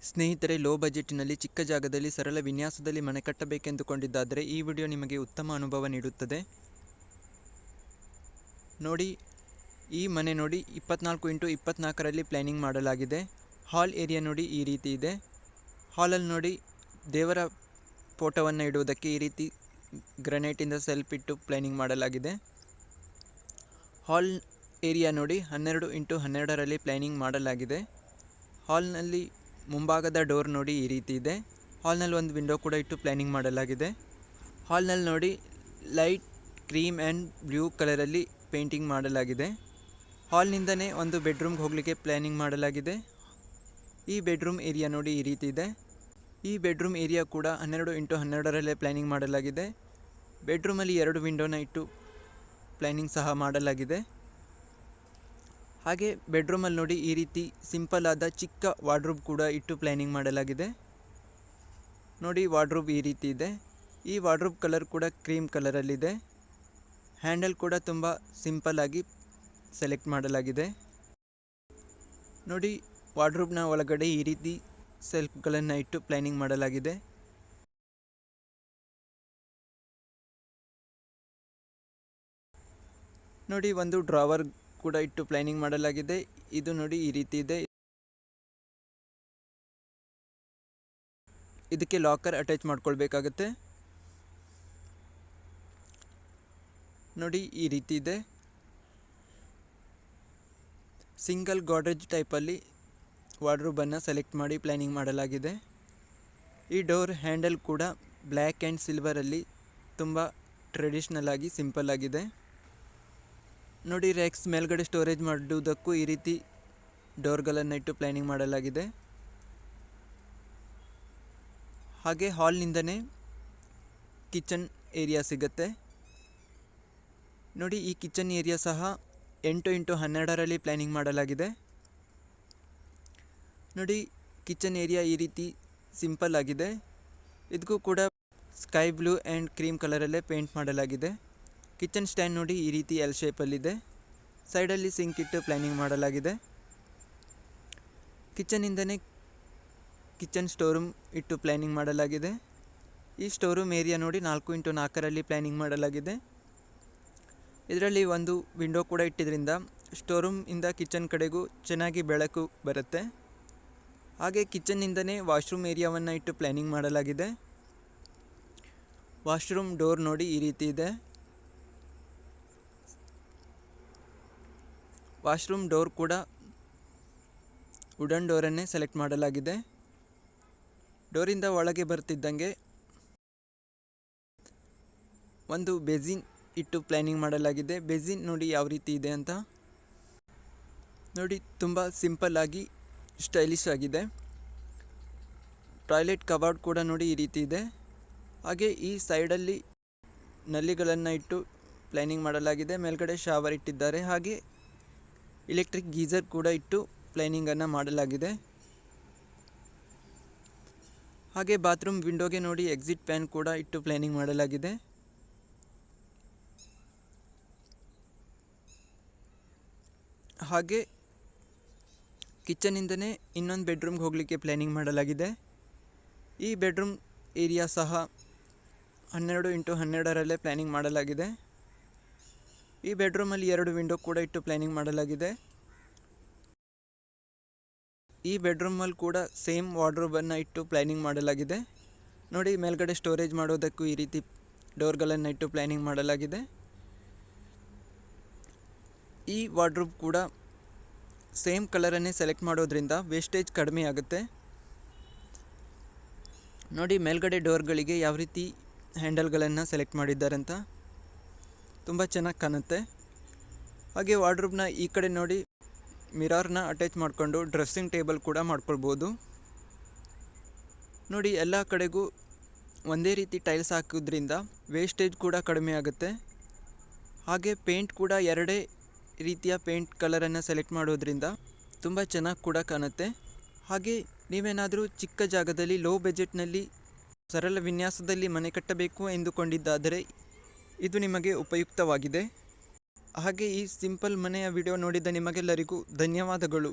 ಸ್ನೇಹಿತರೆ, ಲೋ ಬಜೆಟ್ನಲ್ಲಿ ಚಿಕ್ಕ ಜಾಗದಲ್ಲಿ ಸರಳ ವಿನ್ಯಾಸದಲ್ಲಿ ಮನೆ ಕಟ್ಟಬೇಕೆಂದುಕೊಂಡಿದ್ದಾದರೆ ಈ ವಿಡಿಯೋ ನಿಮಗೆ ಉತ್ತಮ ಅನುಭವ ನೀಡುತ್ತದೆ. ನೋಡಿ, ಈ ಮನೆ ನೋಡಿ 24x24ರಲ್ಲಿ ಪ್ಲ್ಯಾನಿಂಗ್ ಮಾಡಲಾಗಿದೆ. ಹಾಲ್ ಏರಿಯಾ ನೋಡಿ ಈ ರೀತಿ ಇದೆ. ಹಾಲಲ್ಲಿ ನೋಡಿ ದೇವರ ಫೋಟೋವನ್ನು ಇಡುವುದಕ್ಕೆ ಈ ರೀತಿ ಗ್ರನೈಟಿಂದ ಸೆಲ್ಫ್ ಇಟ್ಟು ಪ್ಲ್ಯಾನಿಂಗ್ ಮಾಡಲಾಗಿದೆ. ಹಾಲ್ ಏರಿಯಾ ನೋಡಿ 12x12ರಲ್ಲಿ ಪ್ಲ್ಯಾನಿಂಗ್ ಮಾಡಲಾಗಿದೆ. ಹಾಲ್ನಲ್ಲಿ ಮುಂಭಾಗದ ಡೋರ್ ನೋಡಿ ಈ ರೀತಿ ಇದೆ. ಹಾಲ್ನಲ್ಲಿ ಒಂದು ವಿಂಡೋ ಕೂಡ ಇಟ್ಟು ಪ್ಲ್ಯಾನಿಂಗ್ ಮಾಡಲಾಗಿದೆ. ಹಾಲ್ನಲ್ಲಿ ನೋಡಿ ಲೈಟ್ ಕ್ರೀಮ್ ಆ್ಯಂಡ್ ಬ್ಲೂ ಕಲರಲ್ಲಿ ಪೇಂಟಿಂಗ್ ಮಾಡಲಾಗಿದೆ. ಹಾಲ್ನಿಂದನೇ ಒಂದು ಬೆಡ್ರೂಮ್ಗೆ ಹೋಗಲಿಕ್ಕೆ ಪ್ಲ್ಯಾನಿಂಗ್ ಮಾಡಲಾಗಿದೆ. ಈ ಬೆಡ್ರೂಮ್ ಏರಿಯಾ ನೋಡಿ ಈ ರೀತಿ ಇದೆ. ಈ ಬೆಡ್ರೂಮ್ ಏರಿಯಾ ಕೂಡ 12x12ರಲ್ಲೇ ಪ್ಲ್ಯಾನಿಂಗ್ ಮಾಡಲಾಗಿದೆ. ಬೆಡ್ರೂಮಲ್ಲಿ 2 ವಿಂಡೋನ ಇಟ್ಟು ಪ್ಲ್ಯಾನಿಂಗ್ ಸಹ ಮಾಡಲಾಗಿದೆ. ಹಾಗೆ ಬೆಡ್ರೂಮಲ್ಲಿ ನೋಡಿ ಈ ರೀತಿ ಸಿಂಪಲ್ ಆದ ಚಿಕ್ಕ ವಾರ್ಡ್ರೋಬ್ ಕೂಡ ಇಟ್ಟು ಪ್ಲ್ಯಾನಿಂಗ್ ಮಾಡಲಾಗಿದೆ. ನೋಡಿ, ವಾರ್ಡ್ರೋಬ್ ಈ ರೀತಿ ಇದೆ. ಈ ವಾರ್ಡ್ರೋಬ್ ಕಲರ್ ಕೂಡ ಕ್ರೀಮ್ ಕಲರಲ್ಲಿದೆ. ಹ್ಯಾಂಡಲ್ ಕೂಡ ತುಂಬ ಸಿಂಪಲ್ ಆಗಿ ಸೆಲೆಕ್ಟ್ ಮಾಡಲಾಗಿದೆ. ನೋಡಿ, ವಾರ್ಡ್ರೋಬ್ನ ಒಳಗಡೆ ಈ ರೀತಿ ಸೆಲ್ಫ್ಗಳನ್ನು ಇಟ್ಟು ಪ್ಲ್ಯಾನಿಂಗ್ ಮಾಡಲಾಗಿದೆ. ನೋಡಿ, ಒಂದು ಡ್ರಾವರ್ ಕೂಡ ಇಟ್ಟು ಪ್ಲ್ಯಾನಿಂಗ್ ಮಾಡಲಾಗಿದೆ. ಇದು ನೋಡಿ ಈ ರೀತಿ ಇದೆ. ಇದಕ್ಕೆ ಲಾಕರ್ ಅಟ್ಯಾಚ್ ಮಾಡ್ಕೊಳ್ಬೇಕಾಗತ್ತೆ. ನೋಡಿ, ಈ ರೀತಿ ಇದೆ. ಸಿಂಗಲ್ ಗಾಡ್ರೇಜ್ ಟೈಪಲ್ಲಿ ವಾರ್ಡ್ರೋಬನ್ನು ಸೆಲೆಕ್ಟ್ ಮಾಡಿ ಪ್ಲ್ಯಾನಿಂಗ್ ಮಾಡಲಾಗಿದೆ. ಈ ಡೋರ್ ಹ್ಯಾಂಡಲ್ ಕೂಡ ಬ್ಲ್ಯಾಕ್ ಆ್ಯಂಡ್ ಸಿಲ್ವರಲ್ಲಿ ತುಂಬ ಟ್ರೆಡಿಷ್ನಲ್ ಆಗಿ ಸಿಂಪಲ್ ಆಗಿದೆ. ನೋಡಿ, ರ್ಯಾಕ್ಸ್ ಮೇಲ್ಗಡೆ ಸ್ಟೋರೇಜ್ ಮಾಡುವುದಕ್ಕೂ ಈ ರೀತಿ ಡೋರ್ಗಳನ್ನು ಇಟ್ಟು ಪ್ಲ್ಯಾನಿಂಗ್ ಮಾಡಲಾಗಿದೆ. ಹಾಗೆ ಹಾಲ್ನಿಂದನೇ ಕಿಚನ್ ಏರಿಯಾ ಸಿಗುತ್ತೆ. ನೋಡಿ, ಈ ಕಿಚನ್ ಏರಿಯಾ ಸಹ 8x12ರಲ್ಲಿ ಪ್ಲ್ಯಾನಿಂಗ್ ಮಾಡಲಾಗಿದೆ. ನೋಡಿ, ಕಿಚನ್ ಏರಿಯಾ ಈ ರೀತಿ ಸಿಂಪಲ್ ಆಗಿದೆ. ಇದಕ್ಕೂ ಕೂಡ ಸ್ಕೈ ಬ್ಲೂ ಆ್ಯಂಡ್ ಕ್ರೀಮ್ ಕಲರಲ್ಲೇ ಪೇಂಟ್ ಮಾಡಲಾಗಿದೆ. ಕಿಚನ್ ಸ್ಟ್ಯಾಂಡ್ ನೋಡಿ ಈ ರೀತಿ ಎಲ್ ಶೇಪಲ್ಲಿದೆ. ಸೈಡಲ್ಲಿ ಸಿಂಕ್ ಇಟ್ಟು ಪ್ಲ್ಯಾನಿಂಗ್ ಮಾಡಲಾಗಿದೆ. ಕಿಚನಿಂದನೇ ಕಿಚನ್ ಸ್ಟೋರೂಮ್ ಇಟ್ಟು ಪ್ಲ್ಯಾನಿಂಗ್ ಮಾಡಲಾಗಿದೆ. ಈ ಸ್ಟೋರೂಮ್ ಏರಿಯಾ ನೋಡಿ 4x4ರಲ್ಲಿ ಪ್ಲ್ಯಾನಿಂಗ್ ಮಾಡಲಾಗಿದೆ. ಇದರಲ್ಲಿ ಒಂದು ವಿಂಡೋ ಕೂಡ ಇಟ್ಟಿದ್ದರಿಂದ ಸ್ಟೋರೂಮಿಂದ ಕಿಚನ್ ಕಡೆಗೂ ಚೆನ್ನಾಗಿ ಬೆಳಕು ಬರುತ್ತೆ. ಹಾಗೆ ಕಿಚನ್ನಿಂದನೇ ವಾಶ್ರೂಮ್ ಏರಿಯಾವನ್ನು ಇಟ್ಟು ಪ್ಲ್ಯಾನಿಂಗ್ ಮಾಡಲಾಗಿದೆ. ವಾಶ್ರೂಮ್ ಡೋರ್ ನೋಡಿ ಈ ರೀತಿ ಇದೆ. ವಾಶ್ರೂಮ್ ಡೋರ್ ಕೂಡ ವುಡನ್ ಡೋರನ್ನೇ ಸೆಲೆಕ್ಟ್ ಮಾಡಲಾಗಿದೆ. ಡೋರಿಂದ ಒಳಗೆ ಬರ್ತಿದ್ದಂಗೆ ಒಂದು ಬೇಸಿನ್ ಇಟ್ಟು ಪ್ಲ್ಯಾನಿಂಗ್ ಮಾಡಲಾಗಿದೆ. ಬೇಸಿನ್ ನೋಡಿ ಯಾವ ರೀತಿ ಇದೆ ಅಂತ. ನೋಡಿ, ತುಂಬ ಸಿಂಪಲ್ ಆಗಿ ಸ್ಟೈಲಿಶ್ ಆಗಿದೆ. ಟಾಯ್ಲೆಟ್ ಕಬಾರ್ಡ್ ಕೂಡ ನೋಡಿ ಈ ರೀತಿ ಇದೆ. ಹಾಗೆ ಈ ಸೈಡಲ್ಲಿ ನಲ್ಲಿಗಳನ್ನು ಇಟ್ಟು ಪ್ಲ್ಯಾನಿಂಗ್ ಮಾಡಲಾಗಿದೆ. ಮೇಲ್ಗಡೆ ಶವರ್ ಇಟ್ಟಿದ್ದಾರೆ. ಹಾಗೆ ಎಲೆಕ್ಟ್ರಿಕ್ ಗೀಸರ್ ಕೂಡ ಇಟ್ಟು ಪ್ಲ್ಯಾನಿಂಗನ್ನು ಮಾಡಲಾಗಿದೆ. ಹಾಗೆ ಬಾತ್ರೂಮ್ ವಿಂಡೋಗೆ ನೋಡಿ ಎಕ್ಸಿಟ್ ಫ್ಯಾನ್ ಕೂಡ ಇಟ್ಟು ಪ್ಲ್ಯಾನಿಂಗ್ ಮಾಡಲಾಗಿದೆ. ಹಾಗೆ ಕಿಚನಿಂದನೇ ಇನ್ನೊಂದು ಬೆಡ್ರೂಮ್ಗೆ ಹೋಗಲಿಕ್ಕೆ ಪ್ಲ್ಯಾನಿಂಗ್ ಮಾಡಲಾಗಿದೆ. ಈ ಬೆಡ್ರೂಮ್ ಏರಿಯಾ ಸಹ 12x12ರಲ್ಲೇ ಪ್ಲ್ಯಾನಿಂಗ್ ಮಾಡಲಾಗಿದೆ. ಈ ಬೆಡ್ರೂಮಲ್ಲಿ 2 ವಿಂಡೋ ಕೂಡ ಇಟ್ಟು ಪ್ಲ್ಯಾನಿಂಗ್ ಮಾಡಲಾಗಿದೆ. ಈ ಬೆಡ್ರೂಮಲ್ಲಿ ಕೂಡ ಸೇಮ್ ವಾರ್ಡ್ರೋಬನ್ನು ಇಟ್ಟು ಪ್ಲ್ಯಾನಿಂಗ್ ಮಾಡಲಾಗಿದೆ. ನೋಡಿ, ಮೇಲ್ಗಡೆ ಸ್ಟೋರೇಜ್ ಮಾಡೋದಕ್ಕೂ ಈ ರೀತಿ ಡೋರ್ಗಳನ್ನು ಇಟ್ಟು ಪ್ಲ್ಯಾನಿಂಗ್ ಮಾಡಲಾಗಿದೆ. ಈ ವಾರ್ಡ್ರೋಬ್ ಕೂಡ ಸೇಮ್ ಕಲರನ್ನೇ ಸೆಲೆಕ್ಟ್ ಮಾಡೋದ್ರಿಂದ ವೇಸ್ಟೇಜ್ ಕಡಿಮೆ ಆಗುತ್ತೆ. ನೋಡಿ, ಮೇಲ್ಗಡೆ ಡೋರ್ಗಳಿಗೆ ಯಾವ ರೀತಿ ಹ್ಯಾಂಡಲ್ಗಳನ್ನು ಸೆಲೆಕ್ಟ್ ಮಾಡಿದ್ದಾರೆ ಅಂತ ತುಂಬ ಚೆನ್ನಾಗಿ ಕಾಣುತ್ತೆ. ಹಾಗೆ ವಾರ್ಡ್ರೋಬ್ನ ಈ ಕಡೆ ನೋಡಿ ಮಿರರ್ನ ಅಟ್ಯಾಚ್ ಮಾಡಿಕೊಂಡು ಡ್ರೆಸ್ಸಿಂಗ್ ಟೇಬಲ್ ಕೂಡ ಮಾಡ್ಕೊಳ್ಬೋದು. ನೋಡಿ, ಎಲ್ಲ ಕಡೆಗೂ ಒಂದೇ ರೀತಿ ಟೈಲ್ಸ್ ಹಾಕೋದ್ರಿಂದ ವೇಸ್ಟೇಜ್ ಕೂಡ ಕಡಿಮೆ ಆಗುತ್ತೆ. ಹಾಗೆ ಪೇಂಟ್ ಕೂಡ 2 ರೀತಿಯ ಪೇಂಟ್ ಕಲರನ್ನು ಸೆಲೆಕ್ಟ್ ಮಾಡೋದ್ರಿಂದ ತುಂಬ ಚೆನ್ನಾಗಿ ಕೂಡ ಕಾಣುತ್ತೆ. ಹಾಗೆ ನೀವೇನಾದರೂ ಚಿಕ್ಕ ಜಾಗದಲ್ಲಿ ಲೋ ಬಜೆಟ್ನಲ್ಲಿ ಸರಳ ವಿನ್ಯಾಸದಲ್ಲಿ ಮನೆ ಕಟ್ಟಬೇಕು ಎಂದುಕೊಂಡಿದ್ದಾದರೆ ಇದು ನಿಮಗೆ ಉಪಯುಕ್ತವಾಗಿದೆ. ಹಾಗೆ ಈ ಸಿಂಪಲ್ ಮನೆಯ ವಿಡಿಯೋ ನೋಡಿದ ನಿಮಗೆಲ್ಲರಿಗೂ ಧನ್ಯವಾದಗಳು.